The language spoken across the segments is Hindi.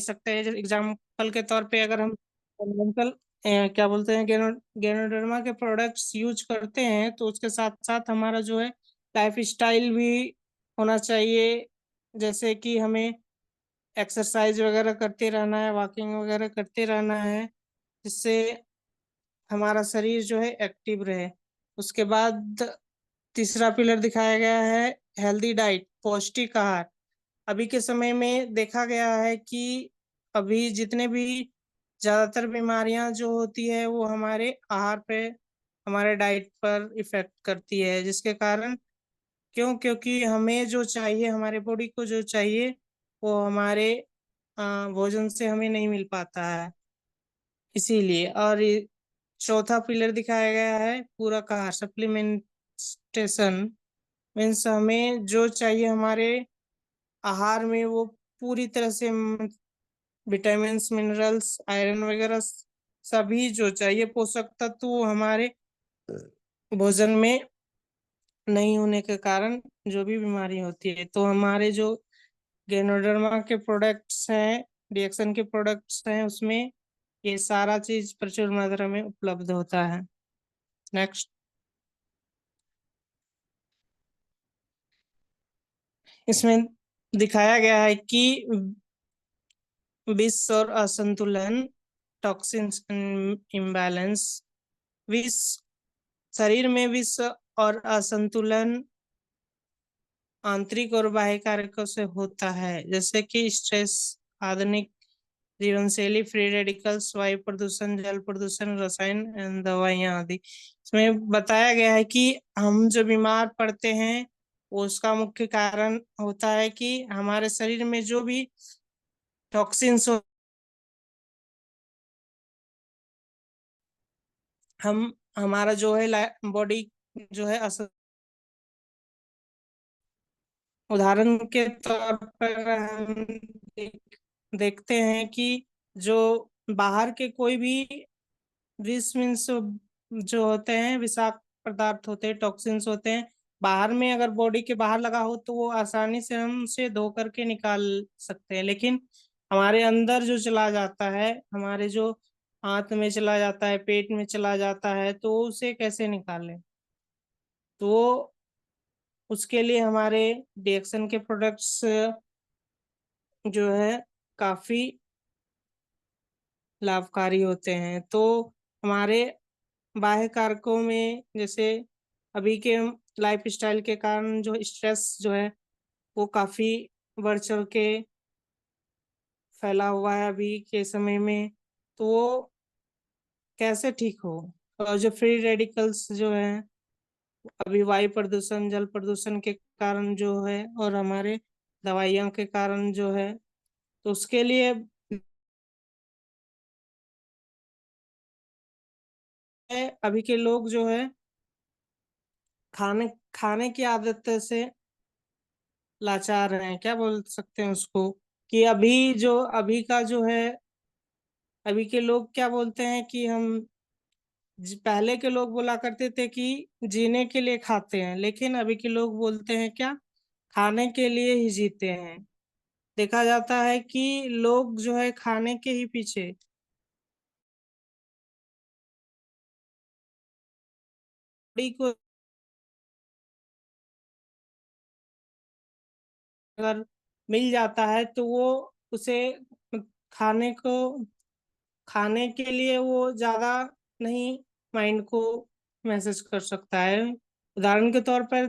सकते हैं। जैसे एग्जाम्पल के तौर पे अगर हम कन्वेंशनल क्या बोलते हैं गैनोडर्मा के प्रोडक्ट्स यूज करते हैं, तो उसके साथ साथ हमारा जो है लाइफ स्टाइल भी होना चाहिए। जैसे कि हमें एक्सरसाइज वगैरह करते रहना है, वॉकिंग वगैरह करते रहना है, जिससे हमारा शरीर जो है एक्टिव रहे। उसके बाद तीसरा पिलर दिखाया गया है हेल्दी डाइट, पौष्टिक आहार। अभी के समय में देखा गया है कि अभी जितने भी ज्यादातर बीमारियां जो होती है वो हमारे आहार पे, हमारे डाइट पर इफेक्ट करती है, जिसके कारण क्योंकि हमें जो चाहिए, हमारे बॉडी को जो चाहिए वो हमारे भोजन से हमें नहीं मिल पाता है। इसीलिए और चौथा पिलर दिखाया गया है पूरक आहार, सप्लीमेंटेशन। मीन्स हमें जो चाहिए हमारे आहार में वो पूरी तरह से विटामिन मिनरल्स आयरन वगैरह सभी जो चाहिए पोषक तत्व वो हमारे भोजन में नहीं होने के कारण जो भी बीमारी होती है। तो हमारे जो गैनोडर्मा के प्रोडक्ट्स हैं, रिएक्शन के प्रोडक्ट्स हैं, उसमें ये सारा चीज प्रचुर मात्रा में उपलब्ध होता है। नेक्स्ट, इसमें दिखाया गया है कि विष और असंतुलन, टॉक्सिन्स इम्बैलेंस, विष शरीर में विष और असंतुलन आंतरिक और बाह्य कारकों से होता है, जैसे कि स्ट्रेस, आधुनिक जीवन शैली, फ्री रेडिकल्स, वायु प्रदूषण, जल प्रदूषण, रसायन एवं दवाइयां आदि। इसमें बताया गया है कि हम जो बीमार पड़ते हैं वो उसका मुख्य कारण होता है कि हमारे शरीर में जो भी टॉक्सिन्स, हम हमारा जो है बॉडी जो है उदाहरण के तौर पर हम देखते हैं कि जो बाहर के कोई भी विष मीन्स जो होते हैं, विषाक्त पदार्थ होते हैं, टॉक्सिन्स होते हैं, बाहर में अगर बॉडी के बाहर लगा हो तो वो आसानी से हम उसे धो करके निकाल सकते हैं। लेकिन हमारे अंदर जो चला जाता है, हमारे जो हाथ में चला जाता है, पेट में चला जाता है, तो उसे कैसे निकालें? तो उसके लिए हमारे रिएक्शन के प्रोडक्ट्स जो है काफी लाभकारी होते हैं। तो हमारे बाह्य कारकों में जैसे अभी के लाइफ स्टाइल के कारण जो स्ट्रेस जो है वो काफी बढ़ चढ़ के फैला हुआ है अभी के समय में। तो वो कैसे ठीक हो? और जो फ्री रेडिकल्स जो है अभी वायु प्रदूषण, जल प्रदूषण के कारण जो है और हमारे दवाइयों के कारण जो है, तो उसके लिए अभी के लोग जो है खाने खाने की आदत से लाचार हैं, क्या बोल सकते हैं उसको, कि अभी का जो है, अभी के लोग क्या बोलते हैं कि हम पहले के लोग बोला करते थे कि जीने के लिए खाते हैं, लेकिन अभी के लोग बोलते हैं क्या, खाने के लिए ही जीते हैं। देखा जाता है कि लोग जो है खाने के ही पीछे, बॉडी को अगर मिल जाता है तो वो उसे खाने को खाने के लिए वो ज्यादा नहीं माइंड को मैसेज कर सकता है। उदाहरण के तौर पर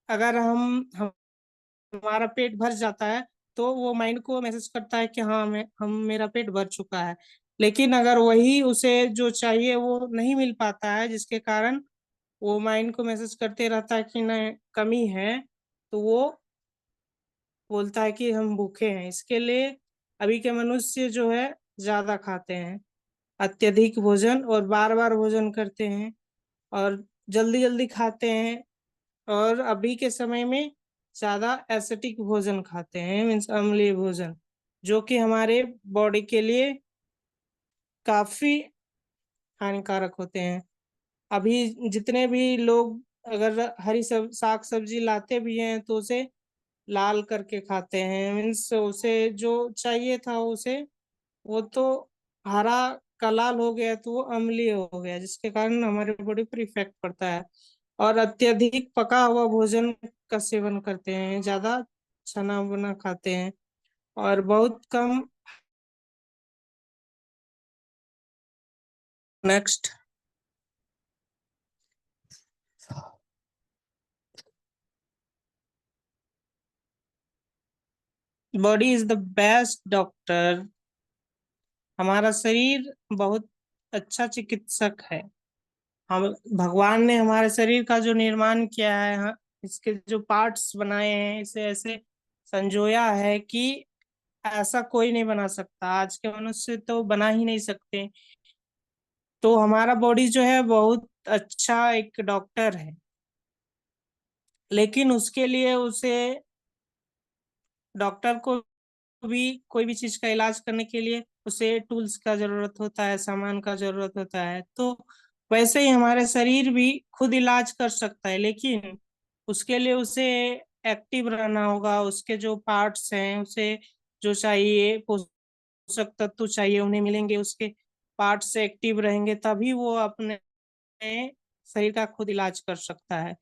अगर हमारा पेट भर जाता है तो वो माइंड को मैसेज करता है कि हाँ हम मेरा पेट भर चुका है। लेकिन अगर वही उसे जो चाहिए वो नहीं मिल पाता है, जिसके कारण वो माइंड को मैसेज करते रहता है कि न कमी है, तो वो बोलता है कि हम भूखे हैं। इसके लिए अभी के मनुष्य जो है ज्यादा खाते हैं, अत्यधिक भोजन और बार बार भोजन करते हैं और जल्दी जल्दी खाते हैं, और अभी के समय में ज्यादा एसिडिक भोजन खाते हैं, मीन्स अम्लीय भोजन, जो कि हमारे बॉडी के लिए काफी हानिकारक होते हैं। अभी जितने भी लोग अगर हरी साग सब्जी लाते भी हैं तो उसे लाल करके खाते हैं, मीन्स उसे जो चाहिए था उसे, वो तो हरा का लाल हो गया तो वो अम्लीय हो गया, जिसके कारण हमारे बॉडी पर इफेक्ट पड़ता है। और अत्यधिक पका हुआ भोजन का सेवन करते हैं, ज्यादा छना बना खाते हैं, और बहुत कम। Next. Body is the best doctor. हमारा शरीर बहुत अच्छा चिकित्सक है। हम भगवान ने हमारे शरीर का जो निर्माण किया है, इसके जो पार्ट्स बनाए हैं, इसे ऐसे संजोया है कि ऐसा कोई नहीं बना सकता, आज के मनुष्य तो बना ही नहीं सकते। तो हमारा बॉडी जो है बहुत अच्छा एक डॉक्टर है, लेकिन उसके लिए उसे, डॉक्टर को भी कोई भी चीज का इलाज करने के लिए उसे टूल्स का जरूरत होता है, सामान का जरूरत होता है। तो वैसे ही हमारे शरीर भी खुद इलाज कर सकता है, लेकिन उसके लिए उसे एक्टिव रहना होगा। उसके जो पार्ट्स हैं, उसे जो चाहिए पोषक तत्व चाहिए उन्हें मिलेंगे, उसके पार्ट्स एक्टिव रहेंगे, तभी वो अपने शरीर का खुद इलाज कर सकता है।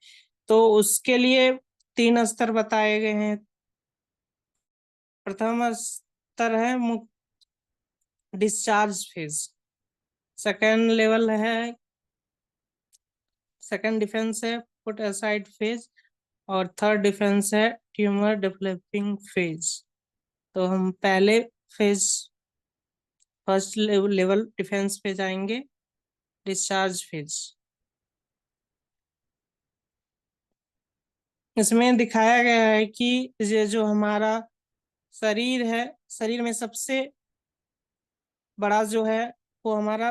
तो उसके लिए 3 स्तर बताए गए हैं। प्रथम स्तर है डिस्चार्ज फेज। सेकेंड लेवल है, सेकेंड डिफेंस है पुट असाइड फेज। और थर्ड डिफेंस है ट्यूमर डेवलपिंग फेज। तो हम पहले फेज, फर्स्ट लेवल डिफेंस पे जाएंगे, डिस्चार्ज फेज। इसमें दिखाया गया है कि ये जो हमारा शरीर है, शरीर में सबसे बड़ा जो है वो हमारा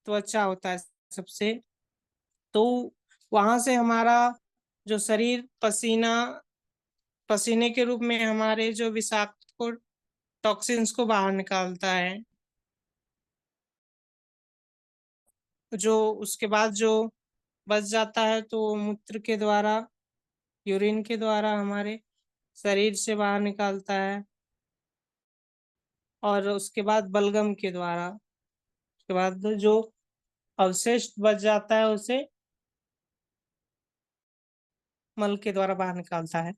त्वचा होता है सबसे। तो वहां से हमारा जो शरीर पसीना, पसीने के रूप में हमारे जो विषाक्त को, टॉक्सिन्स को बाहर निकालता है। जो उसके बाद जो बच जाता है तो वो मूत्र के द्वारा, यूरिन के द्वारा हमारे शरीर से बाहर निकालता है। और उसके बाद बलगम के द्वारा, उसके बाद जो अवशिष्ट बच जाता है उसे मल के द्वारा बाहर निकालता है।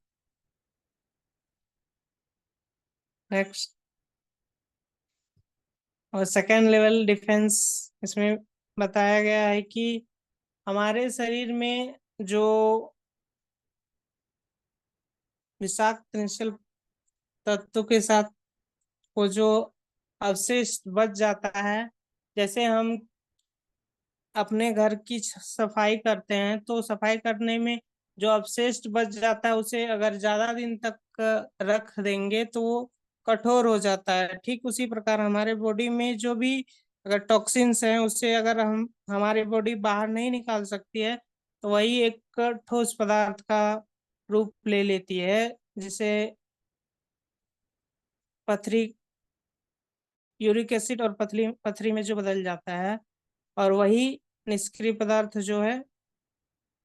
नेक्स्ट। और सेकेंड लेवल डिफेंस, इसमें बताया गया है कि हमारे शरीर में जो विषाक्त निश्चल तत्व के साथ वो जो अवशिष्ट बच जाता है, जैसे हम अपने घर की सफाई करते हैं तो सफाई करने में जो अवशिष्ट बच जाता है उसे अगर ज्यादा दिन तक रख देंगे तो वो कठोर हो जाता है। ठीक उसी प्रकार हमारे बॉडी में जो भी अगर टॉक्सिन्स हैं उसे अगर हम, हमारी बॉडी बाहर नहीं निकाल सकती है, तो वही एक ठोस पदार्थ का रूप ले लेती है, जिसे पथरी, यूरिक एसिड और पथरी पथरी में जो बदल जाता है। और वही निष्क्रिय पदार्थ जो है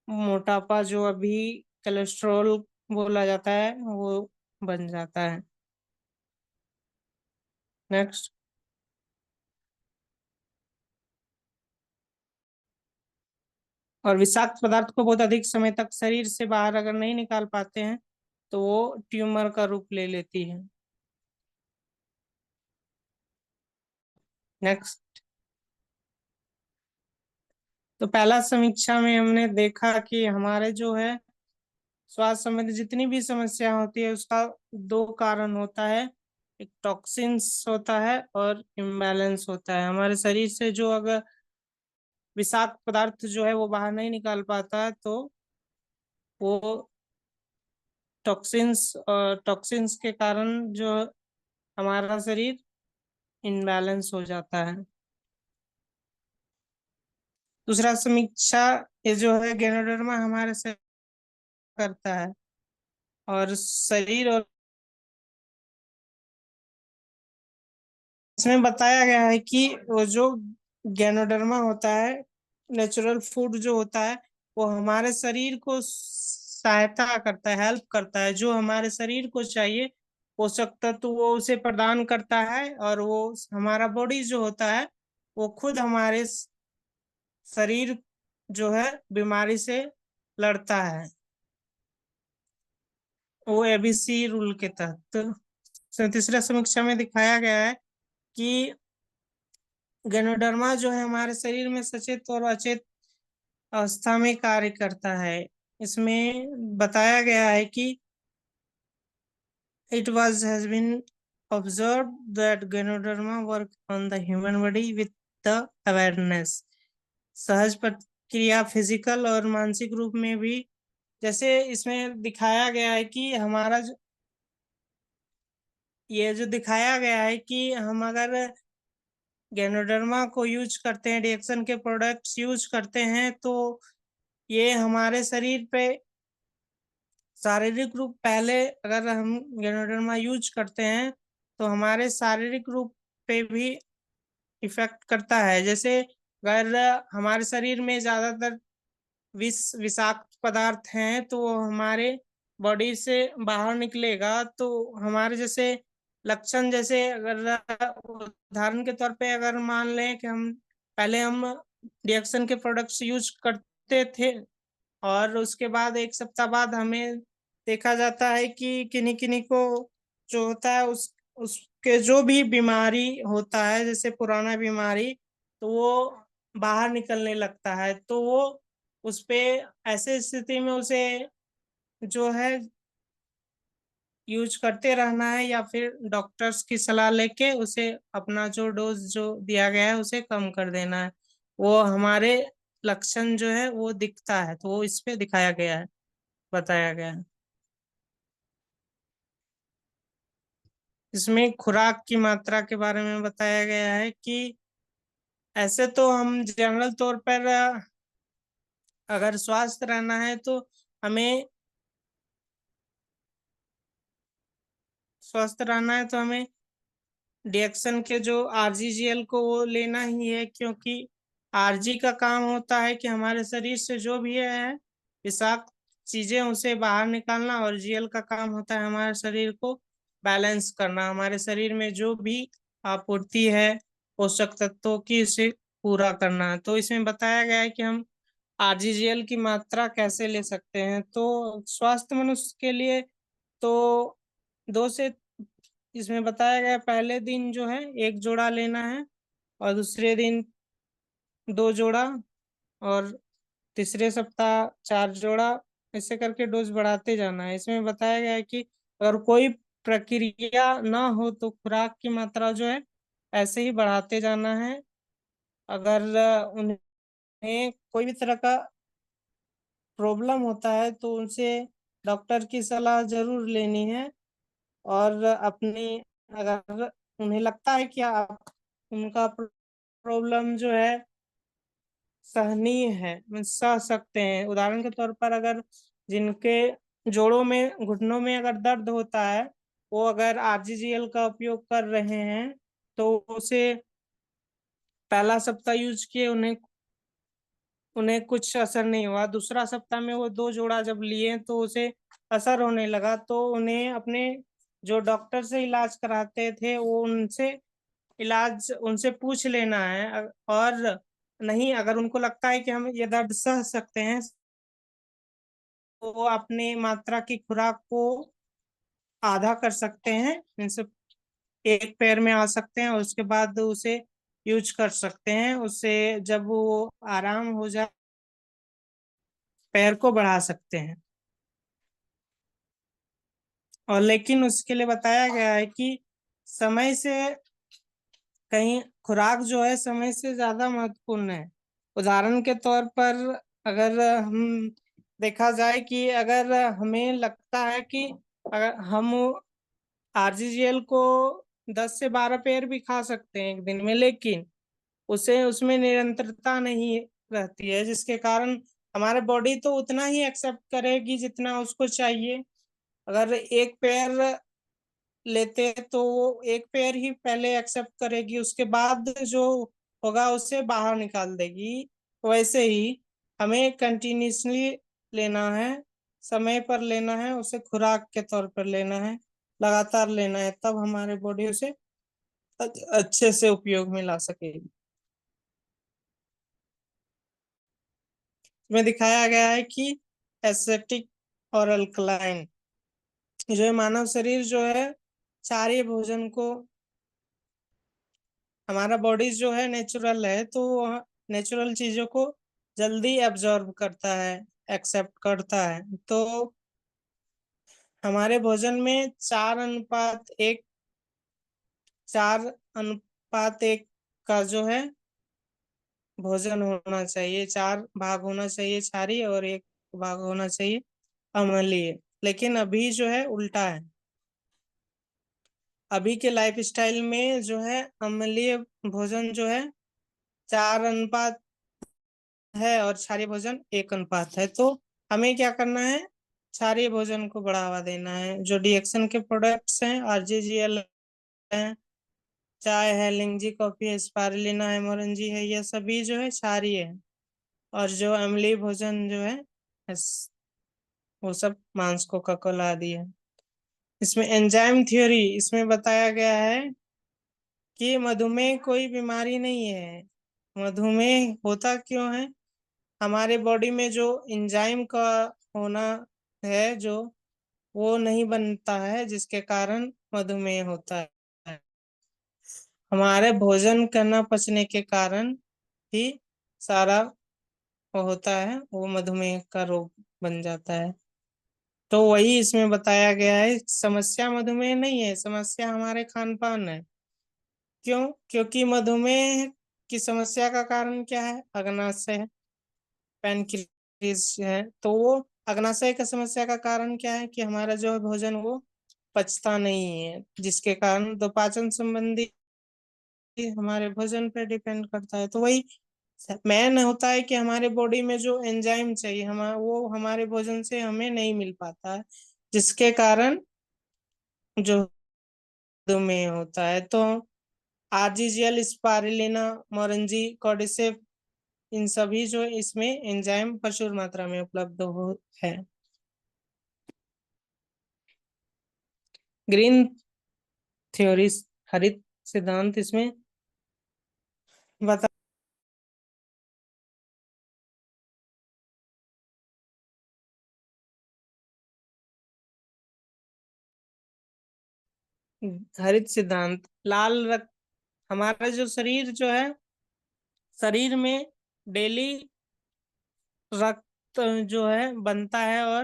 मोटापा, जो अभी कोलेस्ट्रॉल बोला जाता है, वो बन जाता है। नेक्स्ट। और विषाक्त पदार्थ को बहुत अधिक समय तक शरीर से बाहर अगर नहीं निकाल पाते हैं तो वो ट्यूमर का रूप ले लेती है। नेक्स्ट। तो पहला समीक्षा में हमने देखा कि हमारे जो है स्वास्थ्य संबंधी जितनी भी समस्या होती है उसका 2 कारण होता है। एक टॉक्सिन्स होता है और इम्बैलेंस होता है। हमारे शरीर से जो अगर विषाक्त पदार्थ जो है वो बाहर नहीं निकाल पाता है तो वो टॉक्सिन्स के कारण जो हमारा शरीर इनबैलेंस हो जाता है। दूसरा समीक्षा, ये जो है गैनोडर्मा हमारे से करता है, और शरीर, और इसमें बताया गया है कि वो जो गैनोडर्मा होता है, नेचुरल फूड जो होता है, वो हमारे शरीर को सहायता करता है, हेल्प करता है, जो हमारे शरीर को चाहिए पोषक तत्व वो उसे प्रदान करता है, और वो हमारा बॉडी जो होता है वो खुद हमारे शरीर जो है बीमारी से लड़ता है, वो एबीसी रूल के तहत। तीसरा समीक्षा में दिखाया गया है कि गैनोडर्मा जो है हमारे शरीर में सचेत और अचेत अवस्था में कार्य करता है। इसमें बताया गया है कि it has been observed that Ganoderma work on the human body with the awareness। सहज प्रक्रिया फिजिकल और मानसिक रूप में भी, जैसे इसमें दिखाया गया है कि हमारा ये जो दिखाया गया है कि हम अगर गैनोडर्मा को यूज करते हैं, रिएक्शन के प्रोडक्ट्स यूज करते हैं, तो ये हमारे शरीर पे शारीरिक रूप, पहले अगर हम गैनोडर्मा यूज करते हैं तो हमारे शारीरिक रूप पे भी इफेक्ट करता है। जैसे अगर हमारे शरीर में ज्यादातर विषाक्त पदार्थ हैं तो वो हमारे बॉडी से बाहर निकलेगा, तो हमारे जैसे लक्षण, जैसे अगर उदाहरण के तौर पे अगर मान लें कि हम रिएक्शन के प्रोडक्ट्स यूज करते थे, और उसके बाद एक सप्ताह बाद हमें देखा जाता है कि किन्हीं किन्हीं को जो होता है उसके जो भी बीमारी होता है, जैसे पुराना बीमारी, तो वो बाहर निकलने लगता है, तो वो उस पे ऐसे स्थिति में उसे जो है यूज करते रहना है, या फिर डॉक्टर्स की सलाह लेके उसे अपना जो डोज जो दिया गया है उसे कम कर देना है। वो हमारे लक्षण जो है वो दिखता है, तो वो इस पे दिखाया गया है, बताया गया है। इसमें खुराक की मात्रा के बारे में बताया गया है कि ऐसे तो हम जनरल तौर पर अगर स्वस्थ रहना है तो हमें हमें रिएक्शन के जो आरजीजीएल को वो लेना ही है, क्योंकि आरजी का काम होता है कि हमारे शरीर से जो भी है विषाक्त चीजें उसे बाहर निकालना, और जीएल का काम होता है हमारे शरीर को बैलेंस करना, हमारे शरीर में जो भी आपूर्ति है पोषक तत्वों की उसे पूरा करना। तो इसमें बताया गया है कि हम आरजीजीएल की मात्रा कैसे ले सकते हैं। तो स्वस्थ मनुष्य के लिए तो 2 से, इसमें बताया गया पहले दिन जो है 1 जोड़ा लेना है, और दूसरे दिन 2 जोड़ा, और तीसरे सप्ताह 4 जोड़ा, ऐसे करके डोज बढ़ाते जाना है। इसमें बताया गया है कि अगर कोई प्रक्रिया ना हो तो खुराक की मात्रा जो है ऐसे ही बढ़ाते जाना है। अगर उन्हें कोई भी तरह का प्रॉब्लम होता है तो उनसे डॉक्टर की सलाह जरूर लेनी है, और अपनी, अगर उन्हें लगता है कि उनका प्रॉब्लम जो है सहनीय है, सह सकते हैं, उदाहरण के तौर पर अगर जिनके जोड़ों में, घुटनों में अगर दर्द होता है, वो अगर आरजीजीएल का उपयोग कर रहे हैं तो उसे पहला सप्ताह यूज किए, उन्हें उन्हें कुछ असर नहीं हुआ, दूसरा सप्ताह में वो 2 जोड़ा जब लिए तो उसे असर होने लगा, तो उन्हें अपने जो डॉक्टर से इलाज कराते थे वो उनसे पूछ लेना है। और नहीं, अगर उनको लगता है कि हम ये दर्द सह सकते हैं तो वो अपने मात्रा की खुराक को आधा कर सकते हैं, इनसे एक पैर में आ सकते हैं, और उसके बाद उसे यूज कर सकते हैं। उससे जब वो आराम हो जाए पैर को बढ़ा सकते हैं। और लेकिन उसके लिए बताया गया है कि समय से कहीं खुराक जो है समय से ज्यादा महत्वपूर्ण है। उदाहरण के तौर पर अगर हम देखा जाए कि अगर हमें लगता है कि अगर हम आरजीजीएल को 10 से 12 पेयर भी खा सकते हैं एक दिन में, लेकिन उसे उसमें निरंतरता नहीं रहती है, जिसके कारण हमारे बॉडी तो उतना ही एक्सेप्ट करेगी जितना उसको चाहिए। अगर एक पेयर लेते हैं तो वो एक पेयर ही पहले एक्सेप्ट करेगी, उसके बाद जो होगा उसे बाहर निकाल देगी। वैसे ही हमें कंटिन्यूसली लेना है, समय पर लेना है, उसे खुराक के तौर पर लेना है, लगातार लेना है, तब हमारे बॉडी उसे अच्छे से उपयोग में ला सकेगी। इसमें दिखाया गया है कि एसिडिक और अल्कलाइन, जो है मानव शरीर जो है क्षारीय भोजन को, हमारा बॉडी जो है नेचुरल है, तो नेचुरल चीजों को जल्दी एब्जॉर्ब करता है, एक्सेप्ट करता है। तो हमारे भोजन में 4:1 का जो है भोजन होना चाहिए, 4 भाग होना चाहिए क्षारीय और 1 भाग होना चाहिए अम्लीय। लेकिन अभी जो है उल्टा है, अभी के लाइफ स्टाइल में जो है अम्लीय भोजन जो है 4 अनुपात है और क्षारीय भोजन 1 अनुपात है। तो हमें क्या करना है, क्षारीय भोजन को बढ़ावा देना है। जो डीएक्सन के प्रोडक्ट्स हैं, आरजीजीएल है, चाय है, लिंगजी कॉफी है, स्पारुलिना है, मोरंजी है, ये सभी जो है क्षारीय है। और जो अम्लीय भोजन जो है वो सब मांस को ककोला दी है। इसमें एंजाइम थ्योरी इसमें बताया गया है कि मधुमेह कोई बीमारी नहीं है। मधुमेह होता क्यों है, हमारे बॉडी में जो एंजाइम का होना है, जो वो नहीं बनता है, जिसके कारण मधुमेह होता है। हमारे भोजन करना पचने के कारण ही सारा वो होता है, वो मधुमेह का रोग बन जाता है। तो वही इसमें बताया गया है, समस्या मधुमेह नहीं है, समस्या हमारे खान पान है। क्यों? क्योंकि मधुमेह की समस्या का कारण क्या है, अग्नाशय है, पैनक्रियाज है। तो वो अग्नाशय की समस्या का कारण क्या है कि हमारा जो भोजन वो पचता नहीं है, जिसके कारण तो पाचन संबंधी हमारे भोजन पे डिपेंड करता है। तो वही मेन होता है कि हमारे बॉडी में जो एंजाइम चाहिए वो हमारे भोजन से हमें नहीं मिल पाता है, जिसके कारण जो मधुमेह होता है। तो आरजीजीएल, स्पारुलिना, मोरंजी, कॉर्डिसेप, इन सभी जो इसमें एंजाइम प्रचुर मात्रा में उपलब्ध हो है। ग्रीन थ्योरी, हरित सिद्धांत, इसमें बता हरित सिद्धांत, लाल रक्त, हमारा जो शरीर जो है, शरीर में डेली रक्त जो है बनता है और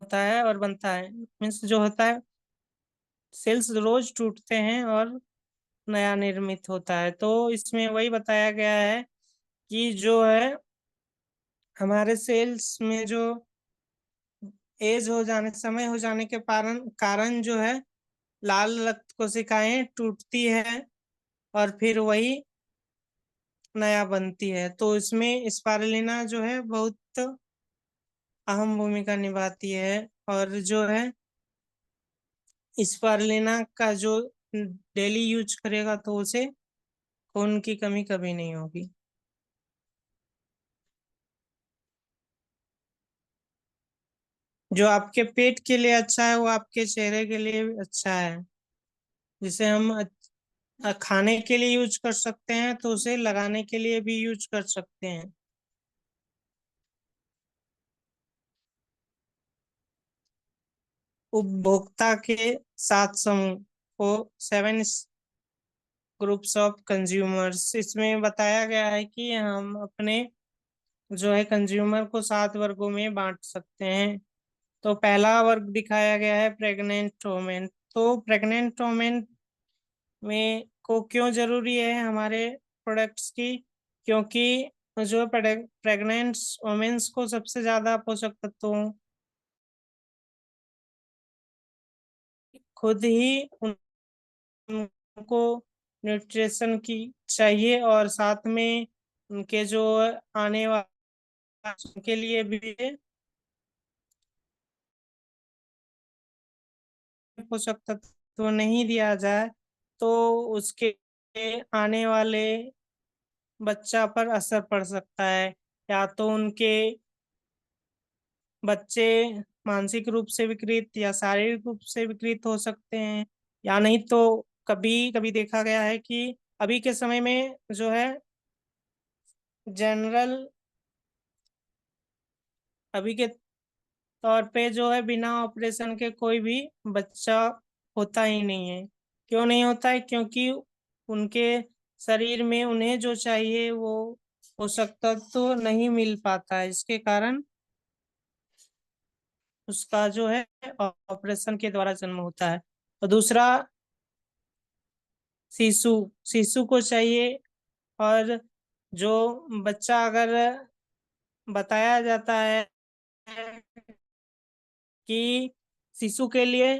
होता है और बनता है, मीन्स जो होता है, सेल्स रोज टूटते हैं और नया निर्मित होता है। तो इसमें वही बताया गया है कि जो है हमारे सेल्स में जो एज हो जाने, समय हो जाने के कारण कारण जो है लाल रक्त कोशिकाएं टूटती है और फिर वही नया बनती है। तो इसमें स्पारुलिना जो है बहुत अहम भूमिका निभाती है। और जो है स्पारुलिना का जो डेली यूज करेगा तो उसे खून की कमी कभी नहीं होगी। जो आपके पेट के लिए अच्छा है वो आपके चेहरे के लिए भी अच्छा है। जिसे हम खाने के लिए यूज कर सकते हैं, तो उसे लगाने के लिए भी यूज कर सकते हैं। उपभोक्ता के 7 समूह को, 7 ग्रुप्स ऑफ कंज्यूमर्स, इसमें बताया गया है कि हम अपने जो है कंज्यूमर को 7 वर्गों में बांट सकते हैं। तो पहला वर्ग दिखाया गया है प्रेग्नेंट वोमेन। तो प्रेग्नेंट वोमेन में को क्यों जरूरी है हमारे प्रोडक्ट्स की, क्योंकि जो प्रेग्नेंट वोमेन्स को सबसे ज्यादा पोषक तत्वों खुद ही उनको न्यूट्रिशन की चाहिए, और साथ में उनके जो आने वाले के लिए भी पोषक तत्व नहीं दिया जाए तो उसके आने वाले बच्चा पर असर पड़ सकता है। या तो उनके बच्चे मानसिक रूप से विकृत या शारीरिक रूप से विकृत हो सकते हैं, या नहीं तो कभी कभी देखा गया है कि अभी के समय में जो है जनरल, अभी के तौर पे जो है बिना ऑपरेशन के कोई भी बच्चा होता ही नहीं है। क्यों नहीं होता है? क्योंकि उनके शरीर में उन्हें जो चाहिए वो पोषक तत्व तो नहीं मिल पाता है, इसके कारण उसका जो है ऑपरेशन के द्वारा जन्म होता है। और दूसरा, शिशु शिशु को चाहिए। और जो बच्चा अगर बताया जाता है कि शिशु के लिए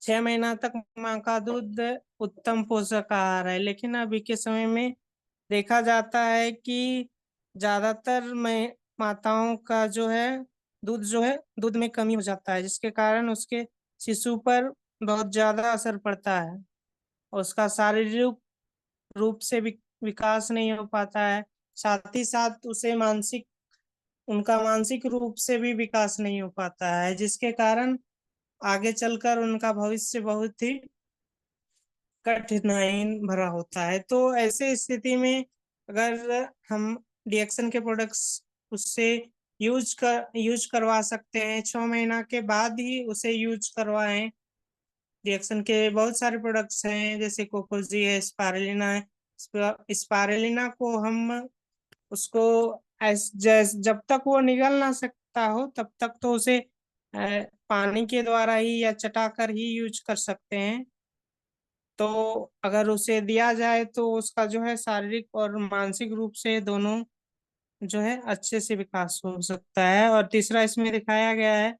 6 महीना तक माँ का दूध उत्तम पोषक आहार है, लेकिन अभी के समय में देखा जाता है कि ज्यादातर में माताओं का जो है दूध में कमी हो जाता है, जिसके कारण उसके शिशु पर बहुत ज्यादा असर पड़ता है। और उसका शारीरिक रूप से विकास नहीं हो पाता है, साथ ही साथ उसे उनका मानसिक रूप से भी विकास नहीं हो पाता है, जिसके कारण आगे चलकर उनका भविष्य बहुत ही कठिनाई भरा होता है। तो ऐसे स्थिति में अगर हम डिएक्शन के प्रोडक्ट्स उससे यूज करवा सकते हैं, 6 महीना के बाद ही उसे यूज करवाएं। डिएक्शन के बहुत सारे प्रोडक्ट्स हैं, जैसे कोकोजी है, स्पारुलिना है। स्पारुलिना को हम उसको जब तक वो निगल ना सकता हो तब तक तो उसे पानी के द्वारा ही या चटाकर ही यूज कर सकते हैं। तो अगर उसे दिया जाए तो उसका जो है शारीरिक और मानसिक रूप से दोनों जो है अच्छे से विकास हो सकता है। और तीसरा इसमें दिखाया गया है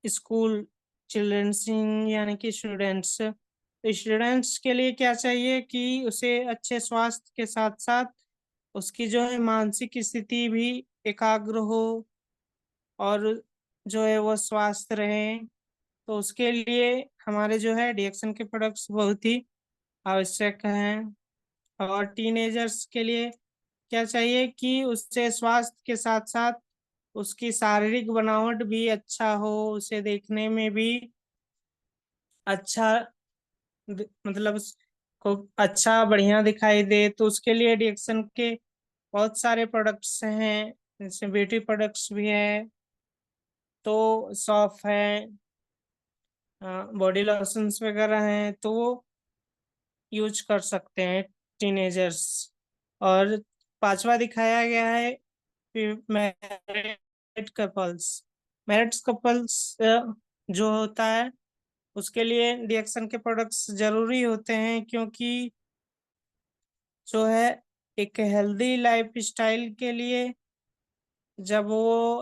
स्कूल चिल्ड्रंस, यानी कि स्टूडेंट्स। तो स्टूडेंट्स के लिए क्या चाहिए कि उसे अच्छे स्वास्थ्य के साथ साथ उसकी जो है मानसिक स्थिति भी एकाग्र हो, और जो है वो स्वस्थ रहे। तो उसके लिए हमारे जो है डिएक्शन के प्रोडक्ट्स बहुत ही आवश्यक हैं। और टीनेजर्स के लिए क्या चाहिए कि उससे स्वास्थ्य के साथ साथ उसकी शारीरिक बनावट भी अच्छा हो, उसे देखने में भी अच्छा मतलब को अच्छा बढ़िया दिखाई दे। तो उसके लिए डिएक्शन के बहुत सारे प्रोडक्ट्स हैं, जैसे ब्यूटी प्रोडक्ट्स भी है, तो सॉफ है, बॉडी लोशंस वगैरह हैं, तो वो यूज कर सकते हैं टीनेजर्स। और पांचवा दिखाया गया है मैरिड कपल्स। मैरिड कपल्स जो होता है उसके लिए डिएक्शन के प्रोडक्ट्स जरूरी होते हैं, क्योंकि जो है एक हेल्दी लाइफ स्टाइल के लिए जब वो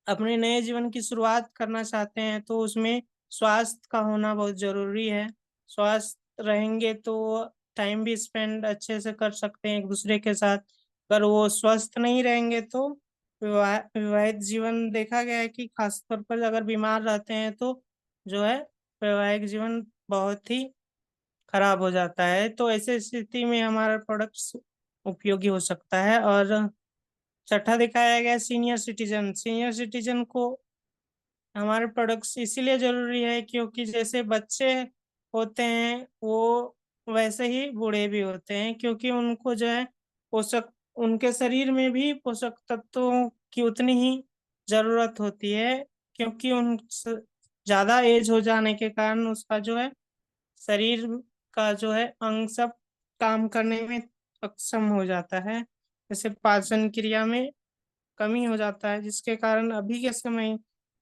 अपने नए जीवन की शुरुआत करना चाहते हैं तो उसमें स्वास्थ्य का होना बहुत जरूरी है। स्वास्थ्य रहेंगे तो टाइम भी स्पेंड अच्छे से कर सकते हैं एक दूसरे के साथ। अगर वो स्वस्थ नहीं रहेंगे तो विवाहित जीवन देखा गया है कि खासतौर पर अगर बीमार रहते हैं तो जो है वैवाहिक जीवन बहुत ही खराब हो जाता है। तो ऐसे स्थिति में हमारा प्रोडक्ट्स उपयोगी हो सकता है। और छठा दिखाया गया सीनियर सिटीजन। सीनियर सिटीजन को हमारे प्रोडक्ट्स इसीलिए जरूरी है क्योंकि जैसे बच्चे होते हैं वो वैसे ही बूढ़े भी होते हैं, क्योंकि उनको जो है पोषक उनके शरीर में भी पोषक तत्वों की उतनी ही जरूरत होती है, क्योंकि ज्यादा एज हो जाने के कारण उसका जो है शरीर का जो है अंग सब काम करने में अक्षम हो जाता है, जैसे पाचन क्रिया में कमी हो जाता है, जिसके कारण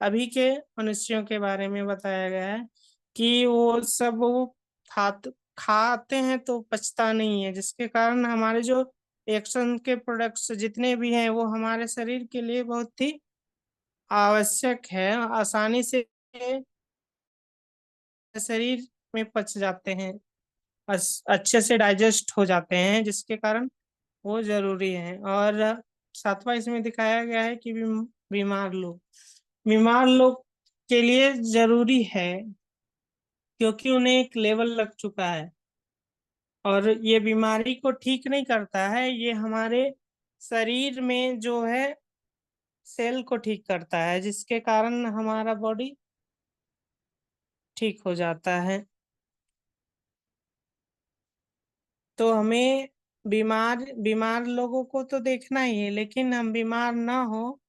अभी के मनुष्यों के बारे में बताया गया है कि वो खात खाते हैं तो पचता नहीं है, जिसके कारण हमारे जो एक्शन के प्रोडक्ट्स जितने भी हैं वो हमारे शरीर के लिए बहुत ही आवश्यक है, आसानी से शरीर में पच जाते हैं, अच्छे से डाइजेस्ट हो जाते हैं, जिसके कारण वो जरूरी है। और सातवां इसमें दिखाया गया है कि बीमार लोग के लिए जरूरी है, क्योंकि उन्हें एक लेवल लग चुका है और ये बीमारी को ठीक नहीं करता है, ये हमारे शरीर में जो है सेल को ठीक करता है, जिसके कारण हमारा बॉडी ठीक हो जाता है। तो हमें बीमार बीमार लोगों को तो देखना ही है, लेकिन हम बीमार ना हो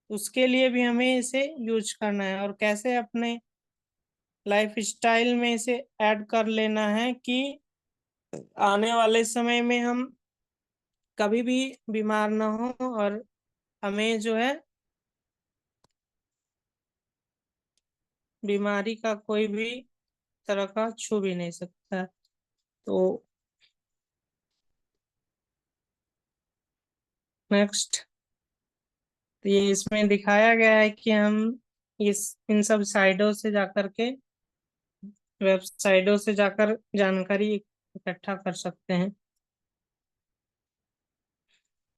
उसके लिए भी हमें इसे यूज करना है। और कैसे अपने लाइफ स्टाइल में इसे ऐड कर लेना है कि आने वाले समय में हम कभी भी बीमार ना हो, और हमें जो है बीमारी का कोई भी तरह का छू भी नहीं सकता। तो नेक्स्ट, तो ये इसमें दिखाया गया है कि हम इस इन सब साइटों से जाकर के, वेबसाइटों से जाकर जानकारी इकट्ठा कर सकते हैं।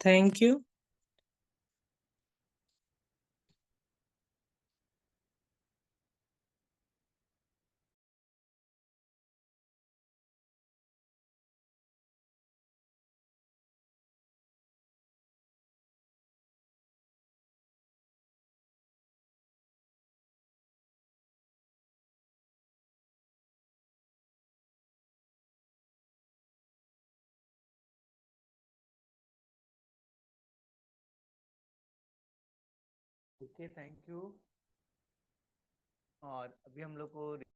Thank you. Okay, thank you. और अभी हम लोग को